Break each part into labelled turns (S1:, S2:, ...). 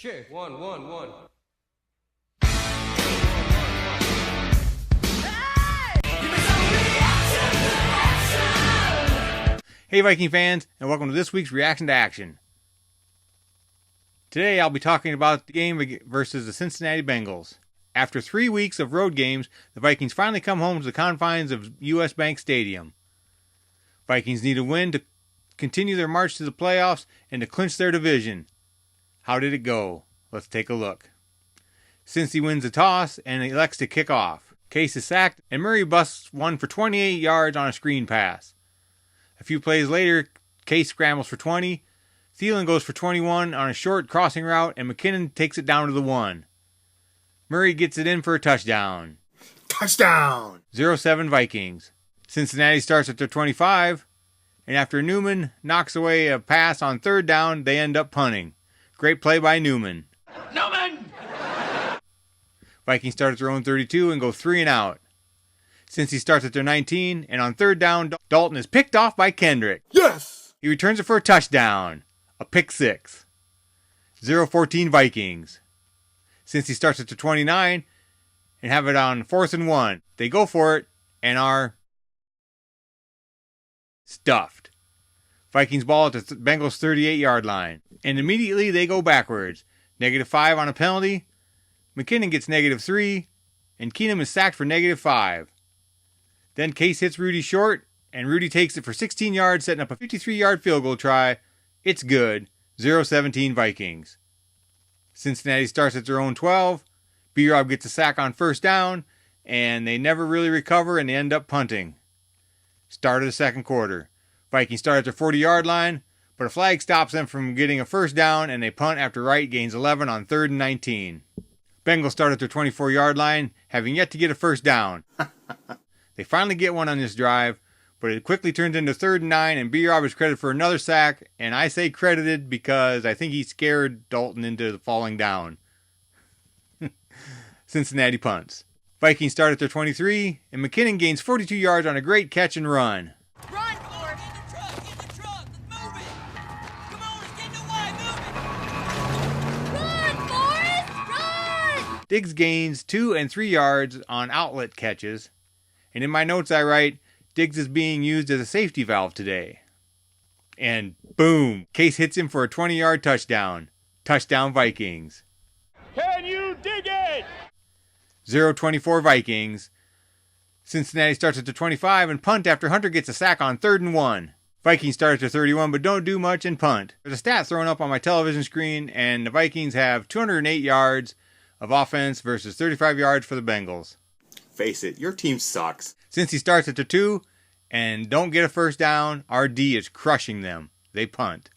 S1: Okay, one.
S2: Hey Viking fans, and welcome to this week's Reaction to Action. Today I'll be talking about the game versus the Cincinnati Bengals. After 3 weeks of road games, the Vikings finally come home to the confines of US Bank Stadium. Vikings need a win to continue their march to the playoffs and to clinch their division. How did it go? Let's take a look. Cincy wins the toss and elects to kick off. Case is sacked and Murray busts one for 28 yards on a screen pass. A few plays later, Case scrambles for 20, Thielen goes for 21 on a short crossing route, and McKinnon takes it down to the 1. Murray gets it in for a touchdown.
S3: Touchdown!
S2: 0-7 Vikings. Cincinnati starts at their 25, and after Newman knocks away a pass on third down, they end up punting. Great play by Newman. Vikings start at their own 32 and go 3 and out. Cincy starts at their 19, and on third down, Dalton is picked off by Kendrick.
S3: Yes!
S2: He returns it for a touchdown. A pick 6. 0-14 Vikings. Cincy starts at their 29 and have it on 4th and 1. They go for it and are stuffed. Vikings ball at the Bengals 38-yard line. And immediately they go backwards. -5 on a penalty. McKinnon gets -3. And Keenum is sacked for -5. Then Case hits Rudy short, and Rudy takes it for 16 yards, setting up a 53-yard field goal try. It's good. 0-17 Vikings. Cincinnati starts at their own 12. B-Rob gets a sack on first down, and they never really recover, and they end up punting. Start of the second quarter. Vikings start at their 40-yard line, but a flag stops them from getting a first down, and they punt after Wright gains 11 on 3rd and 19. Bengals start at their 24-yard line, having yet to get a first down. They finally get one on this drive, but it quickly turns into 3rd and 9, and B-Rob is credited for another sack, and I say credited because I think he scared Dalton into falling down. Cincinnati punts. Vikings start at their 23, and McKinnon gains 42 yards on a great catch and run.
S4: Run, Forrest! Get in the truck! Let's move it! Come on, let's get in the way! Move it! Run, Forrest! Run!
S2: Diggs gains 2 and 3 yards on outlet catches, and in my notes I write, Diggs is being used as a safety valve today. And boom, Case hits him for a 20-yard touchdown. Touchdown Vikings.
S5: Can you dig it?
S2: 0-24 Vikings. Cincinnati starts at the 25 and punt after Hunter gets a sack on 3rd and 1. Vikings start at the 31 but don't do much and punt. There's a stat thrown up on my television screen, and the Vikings have 208 yards of offense versus 35 yards for the Bengals.
S3: Face it, your team sucks.
S2: Since he starts at the 2 and don't get a first down, RD is crushing them. They punt.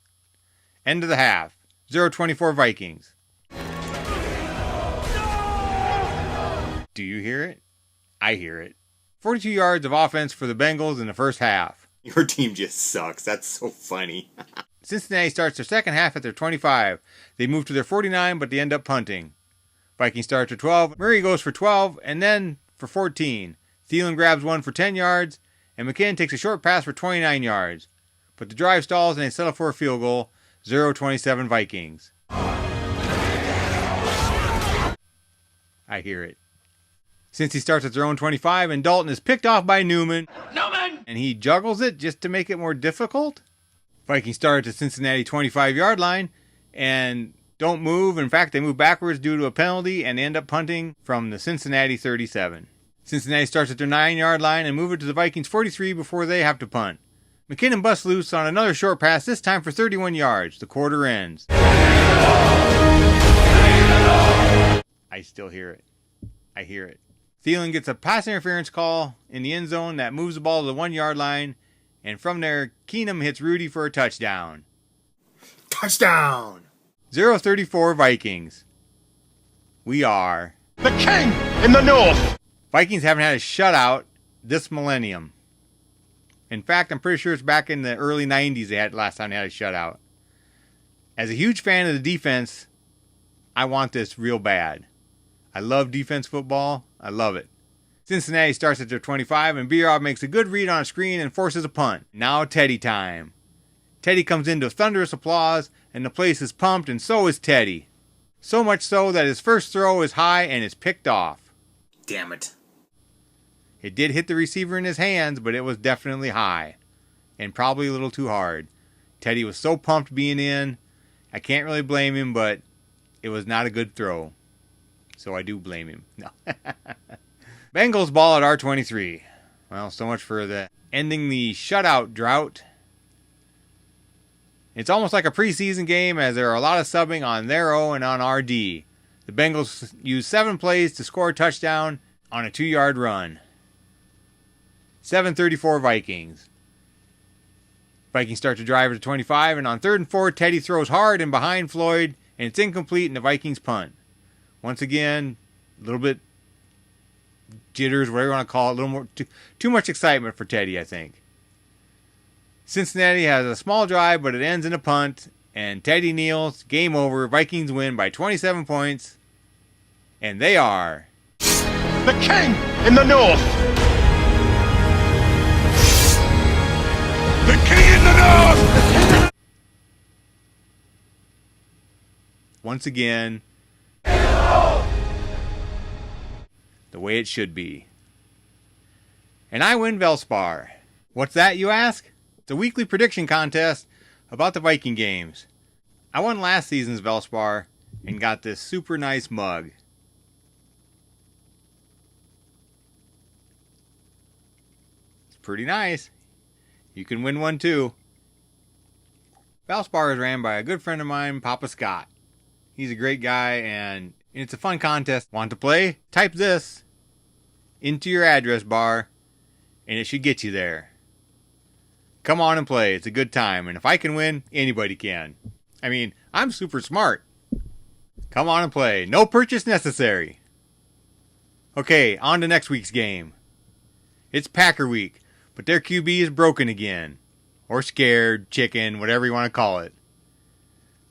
S2: End of the half. 0-24 Vikings. Do you hear it? I hear it. 42 yards of offense for the Bengals in the first half.
S3: Your team just sucks. That's so funny.
S2: Cincinnati starts their second half at their 25. They move to their 49, but they end up punting. Vikings start at 12. Murray goes for 12, and then for 14. Thielen grabs one for 10 yards, and McKinnon takes a short pass for 29 yards. But the drive stalls, and they settle for a field goal. 0-27 Vikings. I hear it. Since he starts at their own 25, and Dalton is picked off by Newman. And he juggles it just to make it more difficult. Vikings start at the Cincinnati 25-yard line, and don't move. In fact, they move backwards due to a penalty, and they end up punting from the Cincinnati 37. Cincinnati starts at their 9-yard line and move it to the Vikings 43 before they have to punt. McKinnon busts loose on another short pass, this time for 31 yards. The quarter ends. I still hear it. I hear it. Thielen gets a pass interference call in the end zone that moves the ball to the 1-yard line, and from there, Keenum hits Rudy for a touchdown.
S3: Touchdown!
S2: 0-34 Vikings. We are
S5: The king in the north.
S2: Vikings haven't had a shutout this millennium. In fact, I'm pretty sure it's back in the early 90s they had last time they had a shutout. As a huge fan of the defense, I want this real bad. I love defense football. I love it. Cincinnati starts at their 25, and B-Rob makes a good read on a screen and forces a punt. Now Teddy time. Teddy comes into thunderous applause, and the place is pumped, and so is Teddy. So much so that his first throw is high and is picked off.
S3: Damn it.
S2: It did hit the receiver in his hands, but it was definitely high. And probably a little too hard. Teddy was so pumped being in. I can't really blame him, but it was not a good throw. So I do blame him. No. Bengals ball at R23. Well, so much for the ending the shutout drought. It's almost like a preseason game as there are a lot of subbing on their O and on RD. The Bengals used 7 plays to score a touchdown on a 2-yard run. 7:34 Vikings. Vikings start to drive at the 25, and on 3rd and 4, Teddy throws hard and behind Floyd, and it's incomplete, and the Vikings punt. Once again, a little bit jitters, whatever you want to call it, a little more too much excitement for Teddy, I think. Cincinnati has a small drive, but it ends in a punt, and Teddy kneels. Game over. Vikings win by 27 points, and they are
S5: The king in the north. The king in the north.
S2: once again the way it should be. And I win Velspar. What's that, you ask? It's a weekly prediction contest about the Viking games. I won last season's Velspar and got this super nice mug. It's pretty nice. You can win one too. Valspar is ran by a good friend of mine, Papa Scott. He's a great guy and it's a fun contest. Want to play? Type this into your address bar and it should get you there. Come on and play. It's a good time. And if I can win, anybody can. I mean, I'm super smart. Come on and play. No purchase necessary. Okay, on to next week's game. It's Packer week, but their QB is broken again. Or scared, chicken, whatever you want to call it.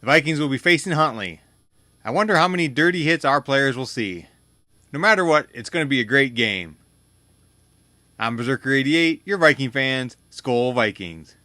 S2: The Vikings will be facing Huntley. I wonder how many dirty hits our players will see. No matter what, it's going to be a great game. I'm Berserker88, your Viking fans. Skol Vikings.